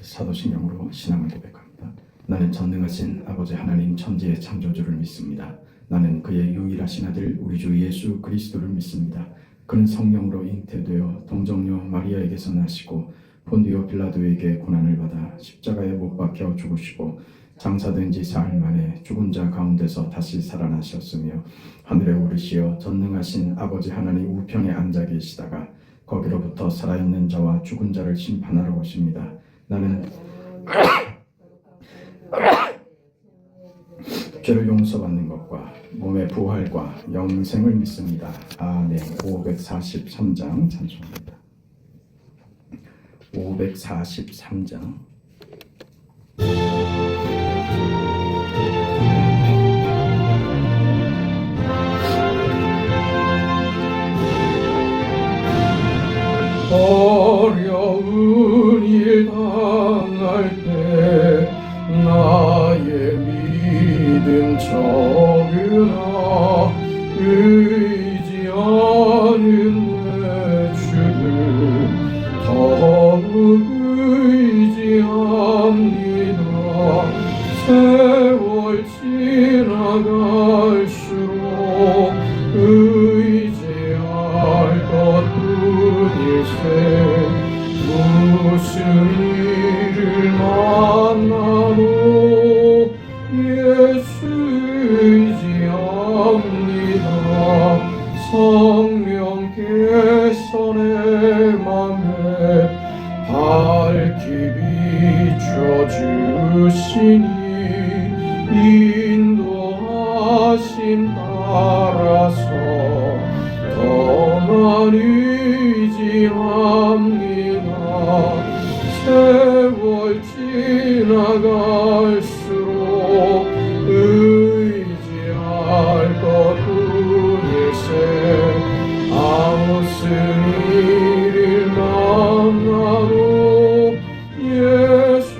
사도신경으로 신앙을 고백합니다. 나는 전능하신 아버지 하나님 천지의 창조주를 믿습니다. 나는 그의 유일하신 아들 우리 주 예수 그리스도를 믿습니다. 그는 성령으로 잉태되어 동정녀 마리아에게서 나시고 본디오 빌라도에게 고난을 받아 십자가에 못 박혀 죽으시고 장사된 지 사흘 만에 죽은 자 가운데서 다시 살아나셨으며 하늘에 오르시어 전능하신 아버지 하나님 우편에 앉아 계시다가 거기로부터 살아있는 자와 죽은 자를 심판하러 오십니다. 나는 죄를 용서받는 것과 몸의 부활과 영생을 믿습니다. 아멘. 543장 찬송합니다. 543장 어려운 일 당할 때 나의 믿음 적으나 의지하는 내 주를 더욱 의지합니다. 세월 지나갈수록 의지할 것뿐일세. 무슨 일을 만나도 예수 의지합니다. 성령께서 내 맘에 밝히 비춰주시니 인도하심 따라서 더 많이 의지합니다. 세월 지나갈수록 의지할 것뿐일세. 무슨 일을 만나도 예수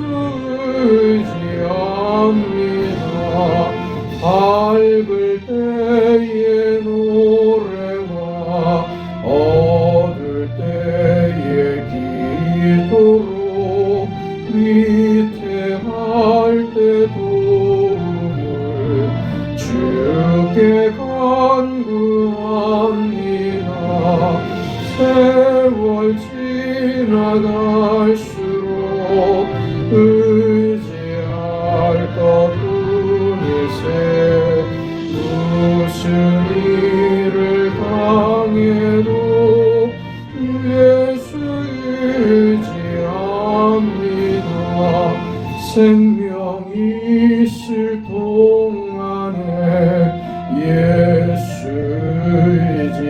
의지합니다. 밝을 때의 노래와 어두울 때의 기도로 위태할 때 도움을 주께 간구합니다. 세월 지나갈수록 의지할 것뿐일세. 무슨 일을 당해도 예수 의지합니다. 생명이 있을 동안에 예수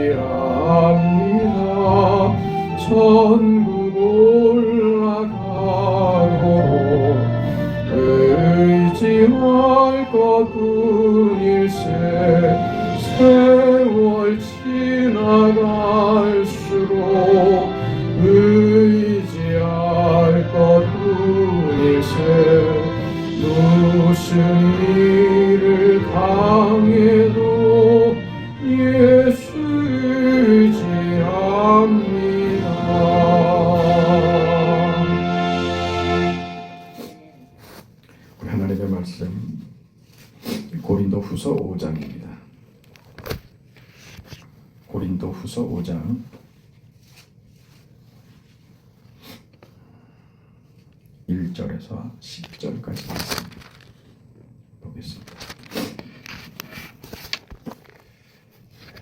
의지합니다. 천국 올라가도록 의지할 것뿐일세. 세월 지나갈수록 의지할 것뿐일세. 무슨 일을 당해도 예수 의지합니다. 하나님의 말씀 고린도후서 5장입니다. 고린도후서 5장 1절에서 10절까지 보겠습니다.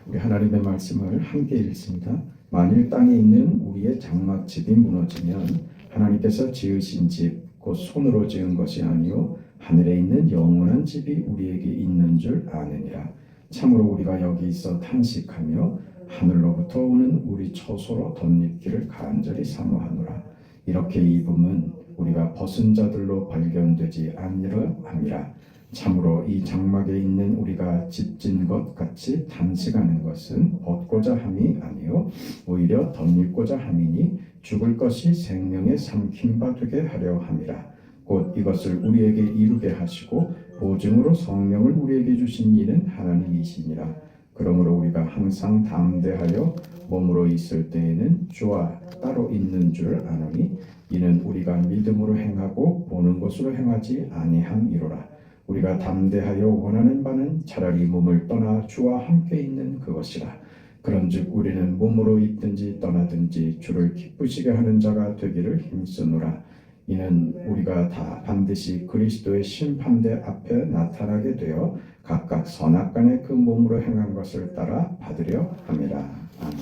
우리 하나님의 말씀을 함께 읽습니다. 만일 땅에 있는 우리의 장막집이 무너지면 하나님께서 지으신 집 곧 손으로 지은 것이 아니요 하늘에 있는 영원한 집이 우리에게 있는 줄 아느니라. 참으로 우리가 여기 있어 탄식하며 하늘로부터 오는 우리 처소로 덧입기를 간절히 사모하노라. 이렇게 입음은 우리가 벗은 자들로 발견되지 아니라 함이라. 참으로 이 장막에 있는 우리가 집진 것 같이 탄식하는 것은 벗고자 함이 아니요 오히려 덧입고자 함이니 죽을 것이 생명의 삼킴바 되게 하려 함이라. 곧 이것을 우리에게 이루게 하시고 보증으로 성령을 우리에게 주신 이는 하나님이시니라. 그러므로 우리가 항상 담대하여 몸으로 있을 때에는 주와 따로 있는 줄 아노니 이는 우리가 믿음으로 행하고 보는 것으로 행하지 아니함이로라. 우리가 담대하여 원하는 바는 차라리 몸을 떠나 주와 함께 있는 그것이라. 그런즉 우리는 몸으로 있든지 떠나든지 주를 기쁘시게 하는 자가 되기를 힘쓰노라. 이는 우리가 다 반드시 그리스도의 심판대 앞에 나타나게 되어 각각 선악간에 그 몸으로 행한 것을 따라 받으려 함이라. 아멘.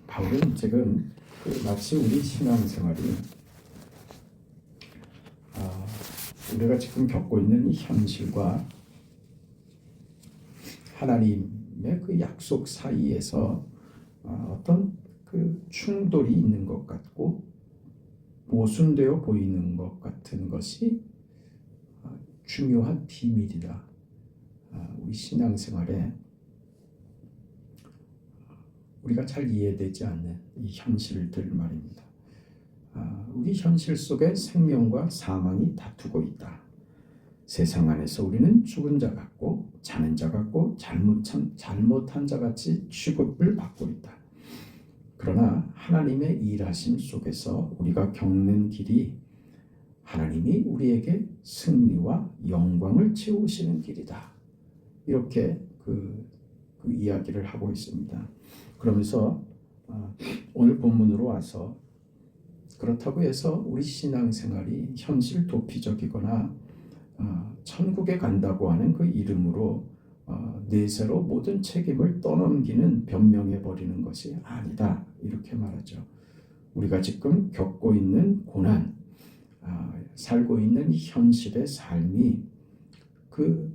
바울은 지금 마치 우리 신앙생활이 우리가 지금 겪고 있는 이 현실과 하나님의 그 약속 사이에서 어떤 그 충돌이 있는 것 같고 모순되어 보이는 것 같은 것이 중요한 비밀이다. 우리 신앙생활에 우리가 잘 이해되지 않는 이 현실들 말입니다. 우리 현실 속에 생명과 사망이 다투고 있다. 세상 안에서 우리는 죽은 자 같고 자는 자 같고 잘못한 자 같이 취급을 받고 있다. 그러나 하나님의 일하심 속에서 우리가 겪는 길이 하나님이 우리에게 승리와 영광을 채우시는 길이다. 이렇게 그 이야기를 하고 있습니다. 그러면서 오늘 본문으로 와서 그렇다고 해서 우리 신앙생활이 현실 도피적이거나 천국에 간다고 하는 그 이름으로 내세로 모든 책임을 떠넘기는 변명해 버리는 것이 아니다. 이렇게 말하죠. 우리가 지금 겪고 있는 고난, 살고 있는 이 현실의 삶이 그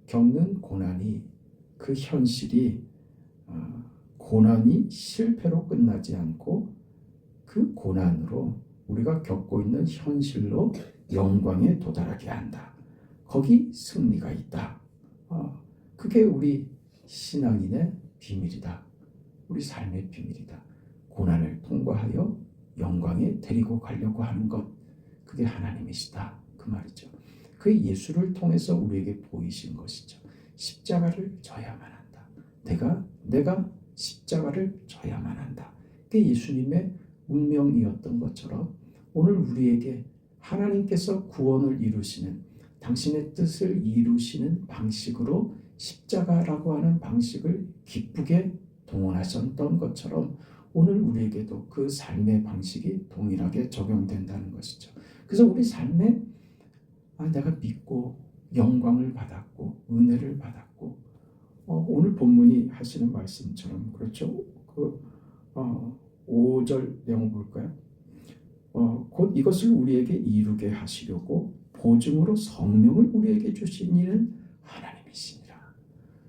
겪는 고난이 그 현실이 고난이 실패로 끝나지 않고 그 고난으로 우리가 겪고 있는 현실로 영광에 도달하게 한다. 거기 승리가 있다. 그게 우리 신앙인의 비밀이다. 우리 삶의 비밀이다. 고난을 통과하여 영광에 데리고 가려고 하는 것, 그게 하나님이시다. 그 말이죠. 그 예수를 통해서 우리에게 보이신 것이죠. 십자가를 져야만 한다. 내가 십자가를 져야만 한다. 그게 예수님의 운명이었던 것처럼 오늘 우리에게 하나님께서 구원을 이루시는 당신의 뜻을 이루시는 방식으로 십자가라고 하는 방식을 기쁘게 동원하셨던 것처럼 오늘 우리에게도 그 삶의 방식이 동일하게 적용된다는 것이죠. 그래서 우리 삶에 내가 믿고 영광을 받았고 은혜를 받았고 오늘 본문이 하시는 말씀처럼 그렇죠. 5절 내용 볼까요? 곧 이것을 우리에게 이루게 하시려고 보증으로 성령을 우리에게 주신 이는 하나님이시니라.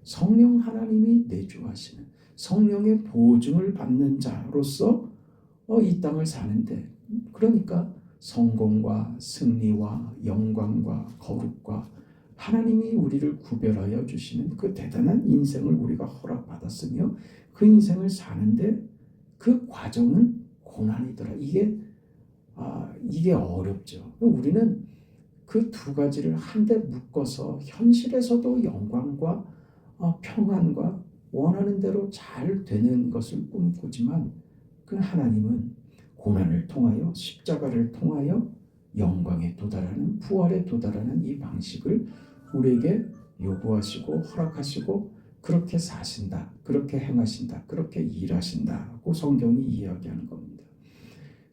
성령 하나님이 내주하시는 성령의 보증을 받는 자로서 이 땅을 사는데, 그러니까 성공과 승리와 영광과 거룩과 하나님이 우리를 구별하여 주시는 그 대단한 인생을 우리가 허락받았으며 그 인생을 사는데 그 과정은 고난이더라. 이게 어렵죠. 우리는 그 두 가지를 한데 묶어서 현실에서도 영광과 평안과 원하는 대로 잘 되는 것을 꿈꾸지만 그 하나님은 고난을 통하여 십자가를 통하여 영광에 도달하는 부활에 도달하는 이 방식을 우리에게 요구하시고 허락하시고 그렇게 사신다, 그렇게 행하신다, 그렇게 일하신다고 성경이 이야기하는 겁니다.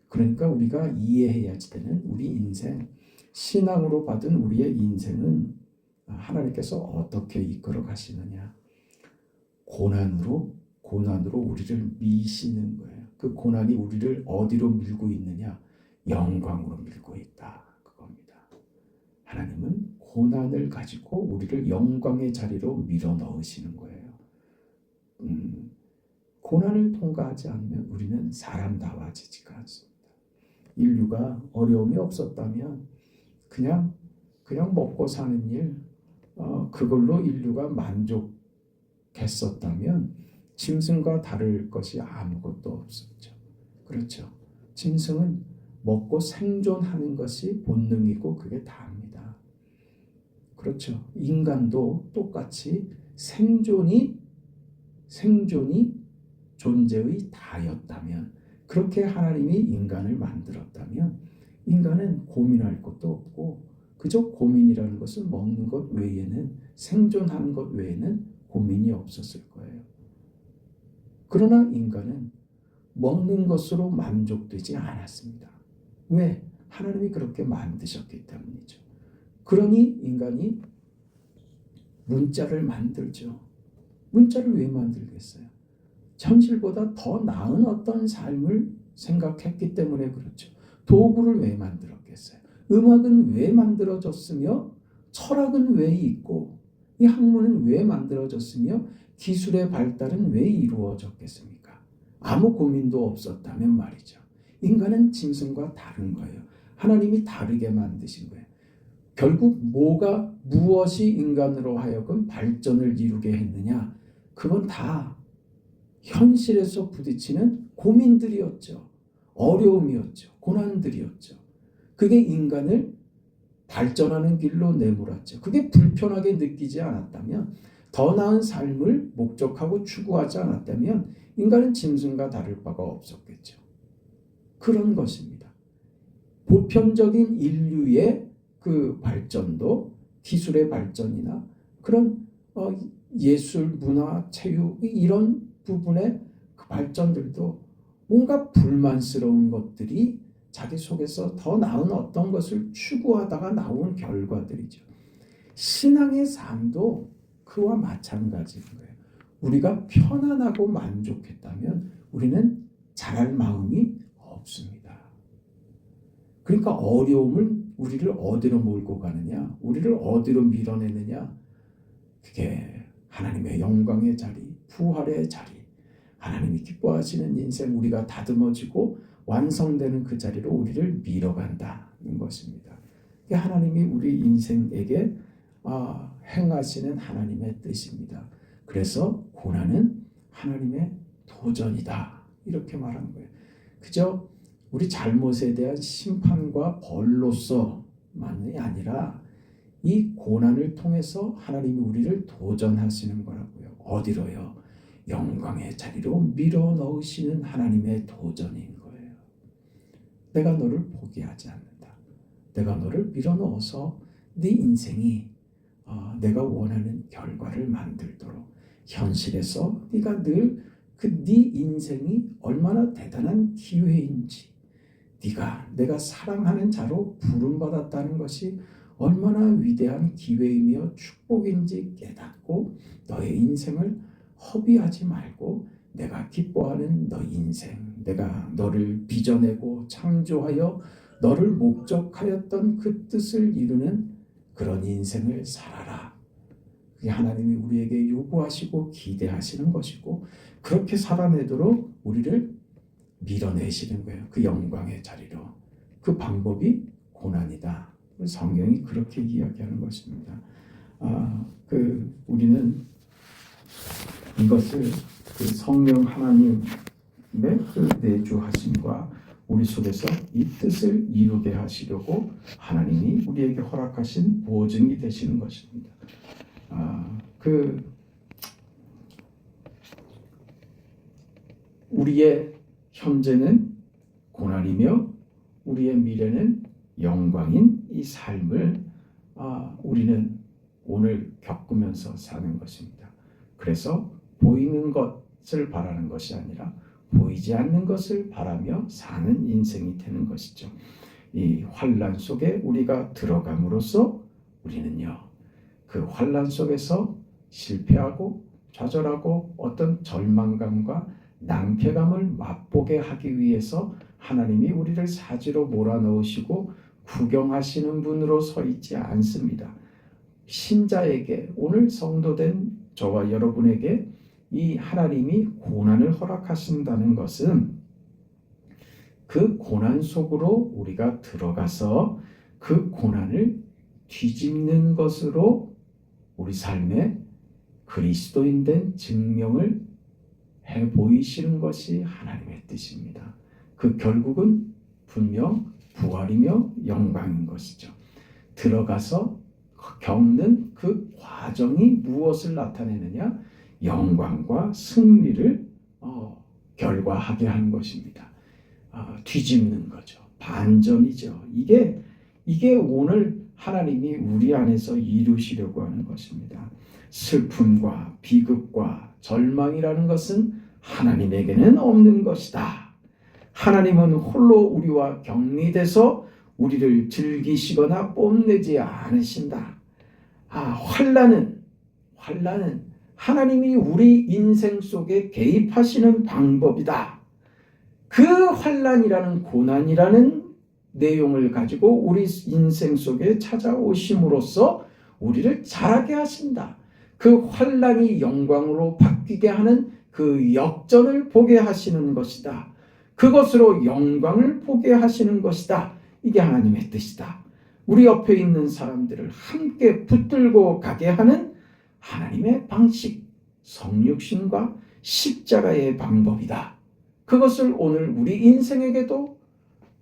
그러니까 우리가 이해해야 되는 우리 인생, 신앙으로 받은 우리의 인생은 하나님께서 어떻게 이끌어 가시느냐. 고난으로 우리를 미시는 거예요. 그 고난이 우리를 어디로 밀고 있느냐? 영광으로 밀고 있다. 그겁니다. 하나님은 고난을 가지고 우리를 영광의 자리로 밀어 넣으시는 거예요. 고난을 통과하지 않으면 우리는 사람다워지지가 않습니다. 인류가 어려움이 없었다면 그냥 먹고 사는 일, 그걸로 인류가 만족했었다면 짐승과 다를 것이 아무것도 없었죠. 그렇죠. 짐승은 먹고 생존하는 것이 본능이고 그게 다입니다. 그렇죠. 인간도 똑같이 생존이 생존이 존재의 다였다면, 그렇게 하나님이 인간을 만들었다면 인간은 고민할 것도 없고, 그저 고민이라는 것은 먹는 것 외에는, 생존하는 것 외에는 고민이 없었을 거예요. 그러나 인간은 먹는 것으로 만족되지 않았습니다. 왜? 하나님이 그렇게 만드셨기 때문이죠. 그러니 인간이 문자를 만들죠. 문자를 왜 만들겠어요? 현실보다 더 나은 어떤 삶을 생각했기 때문에 그렇죠. 도구를 왜 만들었겠어요? 음악은 왜 만들어졌으며 철학은 왜 있고 이 학문은 왜 만들어졌으며 기술의 발달은 왜 이루어졌겠습니까? 아무 고민도 없었다면 말이죠. 인간은 짐승과 다른 거예요. 하나님이 다르게 만드신 거예요. 결국 무엇이 인간으로 하여금 발전을 이루게 했느냐? 그건 다 현실에서 부딪히는 고민들이었죠. 어려움이었죠. 고난들이었죠. 그게 인간을 발전하는 길로 내몰았죠. 그게 불편하게 느끼지 않았다면, 더 나은 삶을 목적하고 추구하지 않았다면 인간은 짐승과 다를 바가 없었겠죠. 그런 것입니다. 보편적인 인류의 그 발전도, 기술의 발전이나 그런 예술, 문화, 체육 이런 부분의 그 발전들도 뭔가 불만스러운 것들이 자기 속에서 더 나은 어떤 것을 추구하다가 나온 결과들이죠. 신앙의 삶도 그와 마찬가지인 거예요. 우리가 편안하고 만족했다면 우리는 잘할 마음이 없습니다. 그러니까 어려움을 우리를 어디로 몰고 가느냐, 우리를 어디로 밀어내느냐, 그게 하나님의 영광의 자리, 부활의 자리, 하나님이 기뻐하시는 인생, 우리가 다듬어지고 완성되는 그 자리로 우리를 밀어간다는 것입니다. 하나님이 우리 인생에게 행하시는 하나님의 뜻입니다. 그래서 고난은 하나님의 도전이다, 이렇게 말한 거예요. 그저 우리 잘못에 대한 심판과 벌로서만이 아니라 이 고난을 통해서 하나님이 우리를 도전하시는 거라고요. 어디로요? 영광의 자리로 밀어넣으시는 하나님의 도전인 거예요. 내가 너를 포기하지 않는다. 내가 너를 밀어넣어서 네 인생이 내가 원하는 결과를 만들도록, 현실에서 네가 늘 네 인생이 얼마나 대단한 기회인지, 내가 사랑하는 자로 부름받았다는 것이 얼마나 위대한 기회이며 축복인지 깨닫고 너의 인생을 허비하지 말고 내가 기뻐하는 너 인생, 내가 너를 빚어내고 창조하여 너를 목적하였던 그 뜻을 이루는 그런 인생을 살아라. 그게 하나님이 우리에게 요구하시고 기대하시는 것이고, 그렇게 살아내도록 우리를 밀어내시는 거예요. 그 영광의 자리로. 그 방법이 고난이다. 성경이 그렇게 이야기하는 것입니다. 우리는 이것을 그 성령 하나님의 그 내주하심과 우리 속에서 이 뜻을 이루게 하시려고 하나님이 우리에게 허락하신 보증이 되시는 것입니다. 우리의 현재는 고난이며 우리의 미래는 영광인 이 삶을 우리는 오늘 겪으면서 사는 것입니다. 그래서 보이는 것을 바라는 것이 아니라 보이지 않는 것을 바라며 사는 인생이 되는 것이죠. 이 환난 속에 우리가 들어감으로써 우리는요, 그 환난 속에서 실패하고 좌절하고 어떤 절망감과 낭패감을 맛보게 하기 위해서 하나님이 우리를 사지로 몰아넣으시고 구경하시는 분으로 서 있지 않습니다. 신자에게, 오늘 성도된 저와 여러분에게 이 하나님이 고난을 허락하신다는 것은 그 고난 속으로 우리가 들어가서 그 고난을 뒤집는 것으로 우리 삶에 그리스도인 된 증명을 해 보이시는 것이 하나님의 뜻입니다. 그 결국은 분명 부활이며 영광인 것이죠. 들어가서 겪는 그 과정이 무엇을 나타내느냐? 영광과 승리를 결과하게 하는 것입니다. 뒤집는 거죠. 반전이죠. 이게 오늘 하나님이 우리 안에서 이루시려고 하는 것입니다. 슬픔과 비극과 절망이라는 것은 하나님에게는 없는 것이다. 하나님은 홀로 우리와 격리돼서 우리를 즐기시거나 뽐내지 않으신다. 환난은 하나님이 우리 인생 속에 개입하시는 방법이다. 그 환난이라는 고난이라는 내용을 가지고 우리 인생 속에 찾아오심으로써 우리를 자라게 하신다. 그 환난이 영광으로 바뀌게 하는 그 역전을 보게 하시는 것이다. 그것으로 영광을 보게 하시는 것이다. 이게 하나님의 뜻이다. 우리 옆에 있는 사람들을 함께 붙들고 가게 하는 하나님의 방식, 성육신과 십자가의 방법이다. 그것을 오늘 우리 인생에게도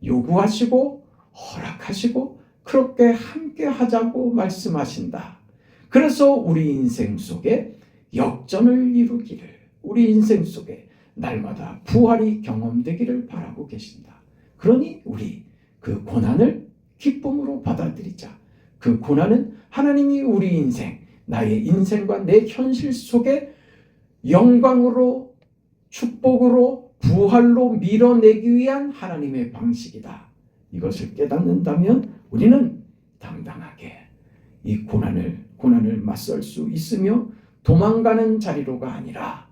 요구하시고 허락하시고 그렇게 함께 하자고 말씀하신다. 그래서 우리 인생 속에 역전을 이루기를, 우리 인생 속에 날마다 부활이 경험되기를 바라고 계신다. 그러니 우리 그 고난을 기쁨으로 받아들이자. 그 고난은 하나님이 우리 인생, 나의 인생과 내 현실 속에 영광으로, 축복으로, 부활로 밀어내기 위한 하나님의 방식이다. 이것을 깨닫는다면 우리는 당당하게 이 고난을 맞설 수 있으며 도망가는 자리로가 아니라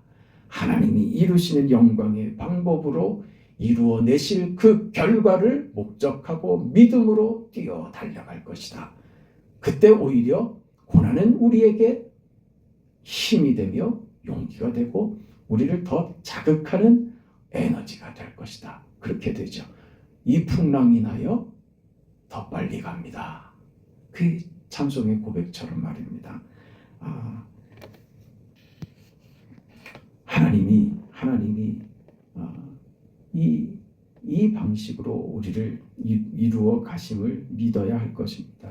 하나님이 이루시는 영광의 방법으로 이루어내실 그 결과를 목적하고 믿음으로 뛰어 달려갈 것이다. 그때 오히려 고난은 우리에게 힘이 되며 용기가 되고 우리를 더 자극하는 에너지가 될 것이다. 그렇게 되죠. 이 풍랑이 나여 더 빨리 갑니다. 그 찬송의 고백처럼 말입니다. 하나님이 이 방식으로 우리를 이루어 가심을 믿어야 할 것입니다.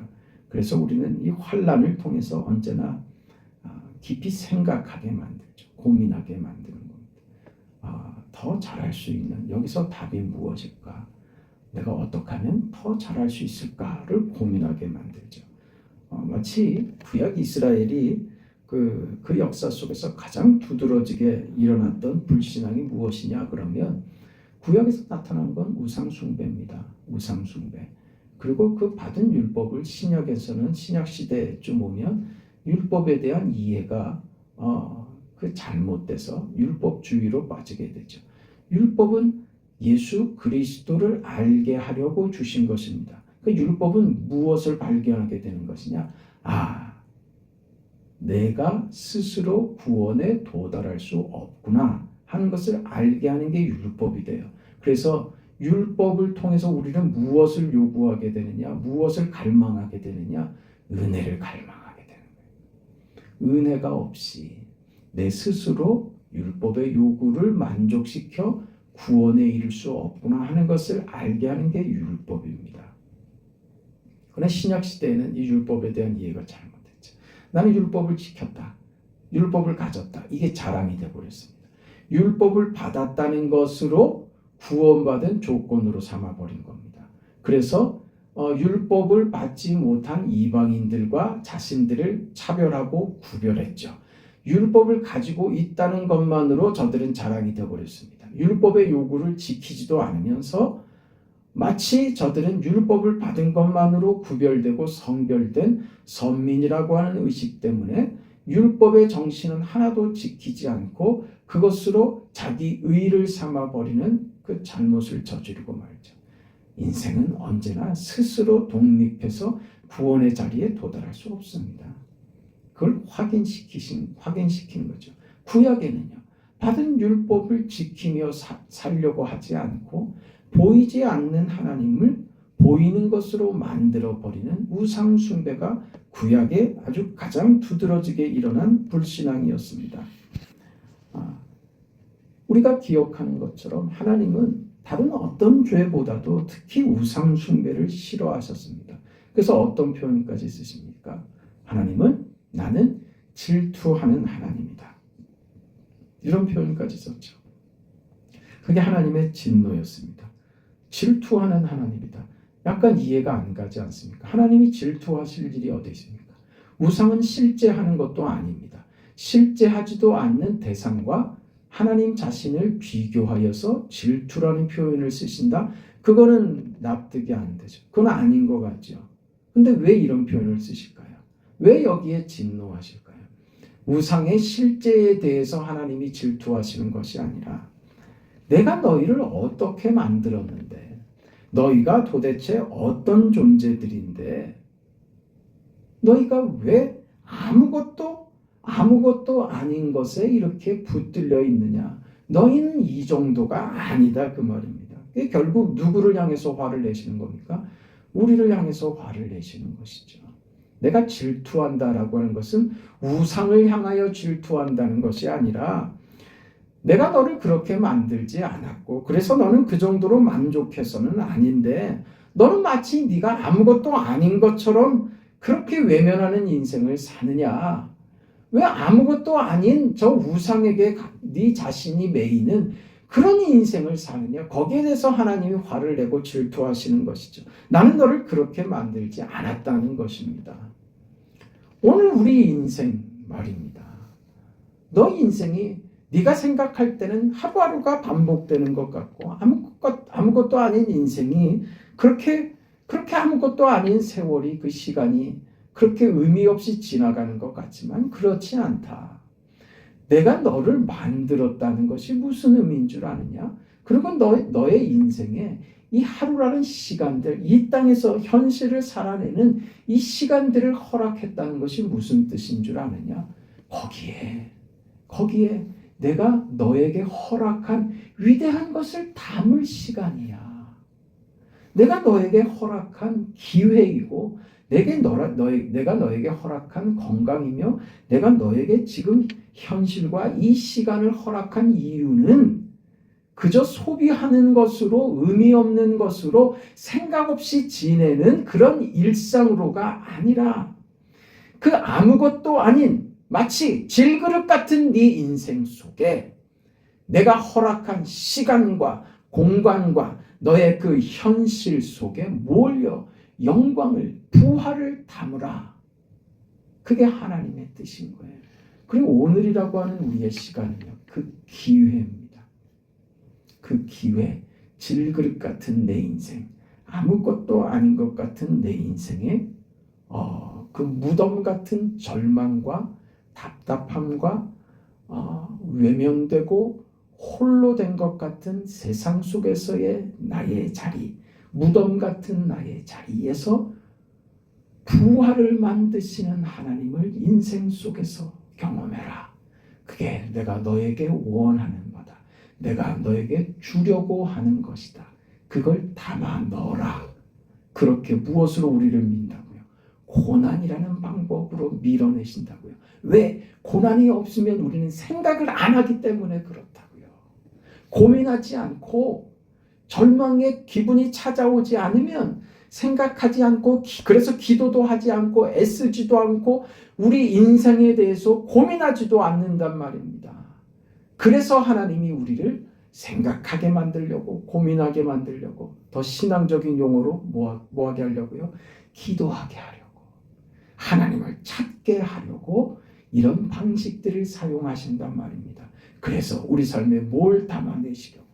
그래서 우리는 이 환난을 통해서 언제나 깊이 생각하게 만들죠. 고민하게 만드는 겁니다. 더 잘할 수 있는, 여기서 답이 무엇일까? 내가 어떻게 하면 더 잘할 수 있을까를 고민하게 만들죠. 마치 구약 이스라엘이 그 역사 속에서 가장 두드러지게 일어났던 불신앙이 무엇이냐 그러면 구약에서 나타난 건 우상 숭배입니다. 우상 숭배. 그리고 그 받은 율법을 신약에서는 신약 시대쯤 오면 율법에 대한 이해가 그 잘못돼서 율법주의로 빠지게 되죠. 율법은 예수 그리스도를 알게 하려고 주신 것입니다. 그 율법은 무엇을 발견하게 되는 것이냐? 내가 스스로 구원에 도달할 수 없구나 하는 것을 알게 하는 게 율법이 돼요. 그래서 율법을 통해서 우리는 무엇을 요구하게 되느냐? 무엇을 갈망하게 되느냐? 은혜를 갈망하게 되는 거예요. 은혜가 없이 내 스스로 율법의 요구를 만족시켜 구원에 이를 수 없구나 하는 것을 알게 하는 게 율법입니다. 그러나 신약 시대에는 이 율법에 대한 이해가 잘못됐죠. 나는 율법을 지켰다. 율법을 가졌다. 이게 자랑이 되어버렸습니다. 율법을 받았다는 것으로 구원받은 조건으로 삼아버린 겁니다. 그래서 율법을 받지 못한 이방인들과 자신들을 차별하고 구별했죠. 율법을 가지고 있다는 것만으로 저들은 자랑이 되어버렸습니다. 율법의 요구를 지키지도 않으면서 마치 저들은 율법을 받은 것만으로 구별되고 성별된 선민이라고 하는 의식 때문에 율법의 정신은 하나도 지키지 않고 그것으로 자기 의를 삼아버리는 그 잘못을 저지르고 말죠. 인생은 언제나 스스로 독립해서 구원의 자리에 도달할 수 없습니다. 그걸 확인시킨 거죠. 구약에는요. 받은 율법을 지키며 살려고 하지 않고 보이지 않는 하나님을 보이는 것으로 만들어버리는 우상 숭배가 구약에 아주 가장 두드러지게 일어난 불신앙이었습니다. 우리가 기억하는 것처럼 하나님은 다른 어떤 죄보다도 특히 우상 숭배를 싫어하셨습니다. 그래서 어떤 표현까지 쓰십니까? 하나님은 나는 질투하는 하나님이다. 이런 표현까지 썼죠. 그게 하나님의 진노였습니다. 질투하는 하나님이다. 약간 이해가 안 가지 않습니까? 하나님이 질투하실 일이 어디 있습니까? 우상은 실제 하는 것도 아닙니다. 실제 하지도 않는 대상과 하나님 자신을 비교하여서 질투라는 표현을 쓰신다? 그거는 납득이 안 되죠. 그건 아닌 것 같죠. 근데 왜 이런 표현을 쓰실까요? 왜 여기에 진노하실까요? 우상의 실제에 대해서 하나님이 질투하시는 것이 아니라 내가 너희를 어떻게 만들었는데 너희가 도대체 어떤 존재들인데 너희가 왜 아무것도 아닌 것에 이렇게 붙들려 있느냐. 너희는 이 정도가 아니다 그 말입니다. 결국 누구를 향해서 화를 내시는 겁니까? 우리를 향해서 화를 내시는 것이죠. 내가 질투한다라고 하는 것은 우상을 향하여 질투한다는 것이 아니라 내가 너를 그렇게 만들지 않았고 그래서 너는 그 정도로 만족해서는 아닌데 너는 마치 네가 아무것도 아닌 것처럼 그렇게 외면하는 인생을 사느냐. 왜 아무것도 아닌 저 우상에게 네 자신이 매이는 그런 인생을 사느냐. 거기에 대해서 하나님이 화를 내고 질투하시는 것이죠. 나는 너를 그렇게 만들지 않았다는 것입니다. 오늘 우리 인생 말입니다. 너 인생이 네가 생각할 때는 하루하루가 반복되는 것 같고 아무것도 아닌 인생이 그렇게 아무것도 아닌 세월이 그 시간이 그렇게 의미 없이 지나가는 것 같지만 그렇지 않다. 내가 너를 만들었다는 것이 무슨 의미인 줄 아느냐? 그리고 너의 인생에 이 하루라는 시간들, 이 땅에서 현실을 살아내는 이 시간들을 허락했다는 것이 무슨 뜻인 줄 아느냐? 거기에 내가 너에게 허락한 위대한 것을 담을 시간이야. 내가 너에게 허락한 기회이고 내가 너에게 허락한 건강이며 내가 너에게 지금 현실과 이 시간을 허락한 이유는 그저 소비하는 것으로 의미 없는 것으로 생각 없이 지내는 그런 일상으로가 아니라 그 아무것도 아닌 마치 질그릇 같은 네 인생 속에 내가 허락한 시간과 공간과 너의 그 현실 속에 몰려 영광을 부활을 담으라. 그게 하나님의 뜻인 거예요. 그리고 오늘이라고 하는 우리의 시간은요. 그 기회입니다. 그 기회, 질그릇 같은 내 인생, 아무것도 아닌 것 같은 내 인생에 그 무덤 같은 절망과 답답함과 외면되고 홀로 된 것 같은 세상 속에서의 나의 자리, 무덤 같은 나의 자리에서 부활을 만드시는 하나님을 인생 속에서 경험해라. 그게 내가 너에게 원하는 바다. 내가 너에게 주려고 하는 것이다. 그걸 담아 넣어라. 그렇게 무엇으로 우리를 민다고요? 고난이라는 방법으로 밀어내신다고요. 왜? 고난이 없으면 우리는 생각을 안 하기 때문에 그렇다고요. 고민하지 않고 절망의 기분이 찾아오지 않으면 생각하지 않고 그래서 기도도 하지 않고 애쓰지도 않고 우리 인생에 대해서 고민하지도 않는단 말입니다. 그래서 하나님이 우리를 생각하게 만들려고 고민하게 만들려고 더 신앙적인 용어로 뭐하게 하려고요? 기도하게 하려고 하나님을 찾게 하려고 이런 방식들을 사용하신단 말입니다. 그래서 우리 삶에 뭘 담아내시려고요?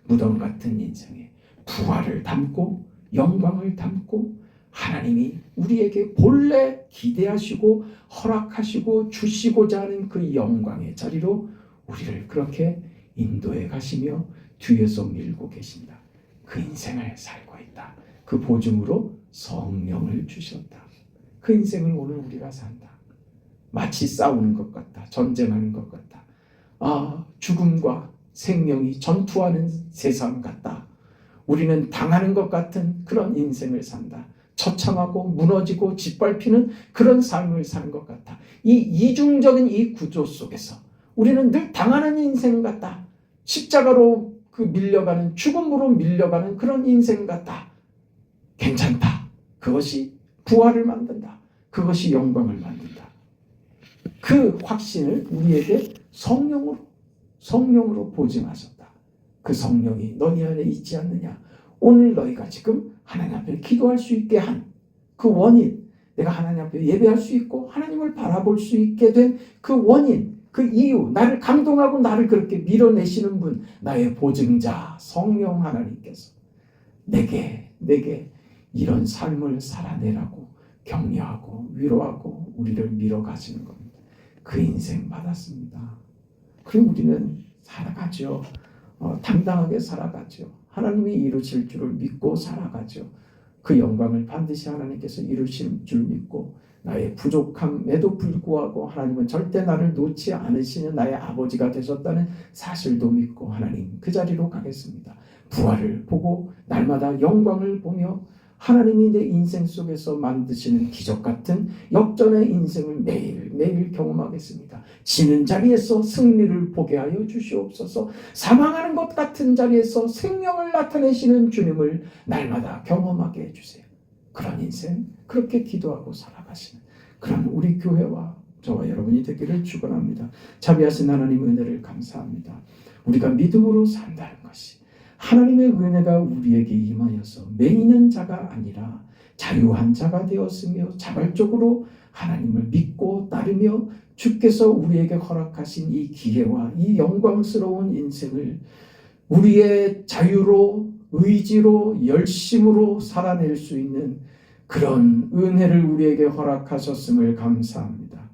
무덤 같은 인생에 부활을 담고 영광을 담고 하나님이 우리에게 본래 기대하시고 허락하시고 주시고자 하는 그 영광의 자리로 우리를 그렇게 인도해 가시며 뒤에서 밀고 계신다. 그 인생을 살고 있다. 그 보증으로 성령을 주셨다. 그 인생을 오늘 우리가 산다. 마치 싸우는 것 같다. 전쟁하는 것 같다. 죽음과 생명이 전투하는 세상 같다. 우리는 당하는 것 같은 그런 인생을 산다. 처참하고 무너지고 짓밟히는 그런 삶을 사는 것 같다. 이 이중적인 이 구조 속에서 우리는 늘 당하는 인생 같다. 십자가로 밀려가는 죽음으로 밀려가는 그런 인생 같다. 괜찮다. 그것이 부활을 만든다. 그것이 영광을 만든다. 그 확신을 우리에게 성령으로 성령으로 보증하셨다. 그 성령이 너희 안에 있지 않느냐. 오늘 너희가 지금 하나님 앞에 기도할 수 있게 한 그 원인, 내가 하나님 앞에 예배할 수 있고 하나님을 바라볼 수 있게 된 그 원인, 그 이유, 나를 감동하고 나를 그렇게 밀어내시는 분, 나의 보증자 성령 하나님께서 내게 이런 삶을 살아내라고 격려하고 위로하고 우리를 밀어가시는 겁니다. 그 인생 받았습니다. 그럼 우리는 살아가죠. 당당하게 살아가죠. 하나님이 이루실 줄을 믿고 살아가죠. 그 영광을 반드시 하나님께서 이루실 줄 믿고 나의 부족함에도 불구하고 하나님은 절대 나를 놓지 않으시는 나의 아버지가 되셨다는 사실도 믿고 하나님 그 자리로 가겠습니다. 부활을 보고 날마다 영광을 보며 하나님이 내 인생 속에서 만드시는 기적 같은 역전의 인생을 매일매일 경험하겠습니다. 지는 자리에서 승리를 보게 하여 주시옵소서. 사망하는 것 같은 자리에서 생명을 나타내시는 주님을 날마다 경험하게 해주세요. 그런 인생, 그렇게 기도하고 살아가시는 그런 우리 교회와 저와 여러분이 되기를 축원합니다. 자비하신 하나님 은혜를 감사합니다. 우리가 믿음으로 산다는 것이 하나님의 은혜가 우리에게 임하여서 매이는 자가 아니라 자유한 자가 되었으며 자발적으로 하나님을 믿고 따르며 주께서 우리에게 허락하신 이 기회와 이 영광스러운 인생을 우리의 자유로 의지로 열심으로 살아낼 수 있는 그런 은혜를 우리에게 허락하셨음을 감사합니다.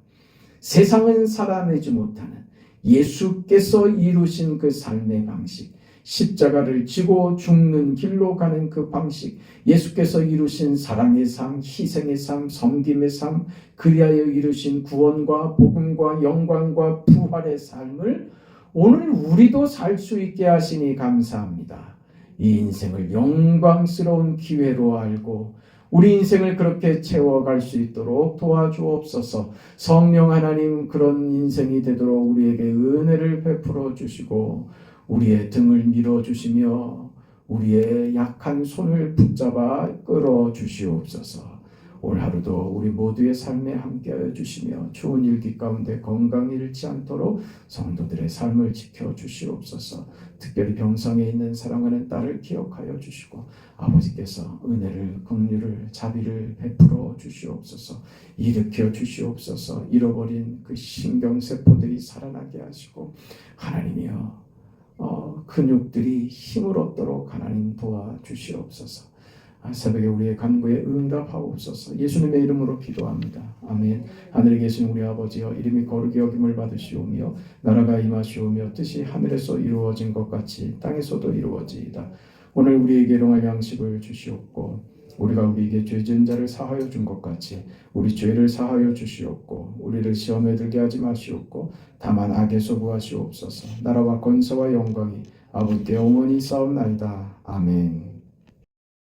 세상은 살아내지 못하는 예수께서 이루신 그 삶의 방식, 십자가를 지고 죽는 길로 가는 그 방식, 예수께서 이루신 사랑의 삶, 희생의 삶, 섬김의 삶, 그리하여 이루신 구원과 복음과 영광과 부활의 삶을 오늘 우리도 살 수 있게 하시니 감사합니다. 이 인생을 영광스러운 기회로 알고 우리 인생을 그렇게 채워갈 수 있도록 도와주옵소서. 성령 하나님, 그런 인생이 되도록 우리에게 은혜를 베풀어 주시고 우리의 등을 밀어주시며 우리의 약한 손을 붙잡아 끌어주시옵소서. 올 하루도 우리 모두의 삶에 함께하여 주시며 좋은 일기 가운데 건강 잃지 않도록 성도들의 삶을 지켜주시옵소서. 특별히 병상에 있는 사랑하는 딸을 기억하여 주시고 아버지께서 은혜를, 긍휼을, 자비를 베풀어 주시옵소서. 일으켜 주시옵소서. 잃어버린 그 신경세포들이 살아나게 하시고 하나님이여 근육들이 힘을 얻도록 하나님 도와주시옵소서. 새벽에 우리의 간구에 응답하옵소서. 예수님의 이름으로 기도합니다. 아멘. 하늘에 계신 우리 아버지여, 이름이 거룩히 여김을 받으시오며 나라가 임하시오며 뜻이 하늘에서 이루어진 것 같이 땅에서도 이루어지이다. 오늘 우리에게 일용할 양식을 주시옵고 우리가 우리에게 죄 지은 자를 사하여 준 것 같이 우리 죄를 사하여 주시옵고 우리를 시험에 들게 하지 마시옵고 다만 악에서 구하시옵소서. 나라와 권세와 영광이 아버지께 영원히 싸움나이다. 아멘.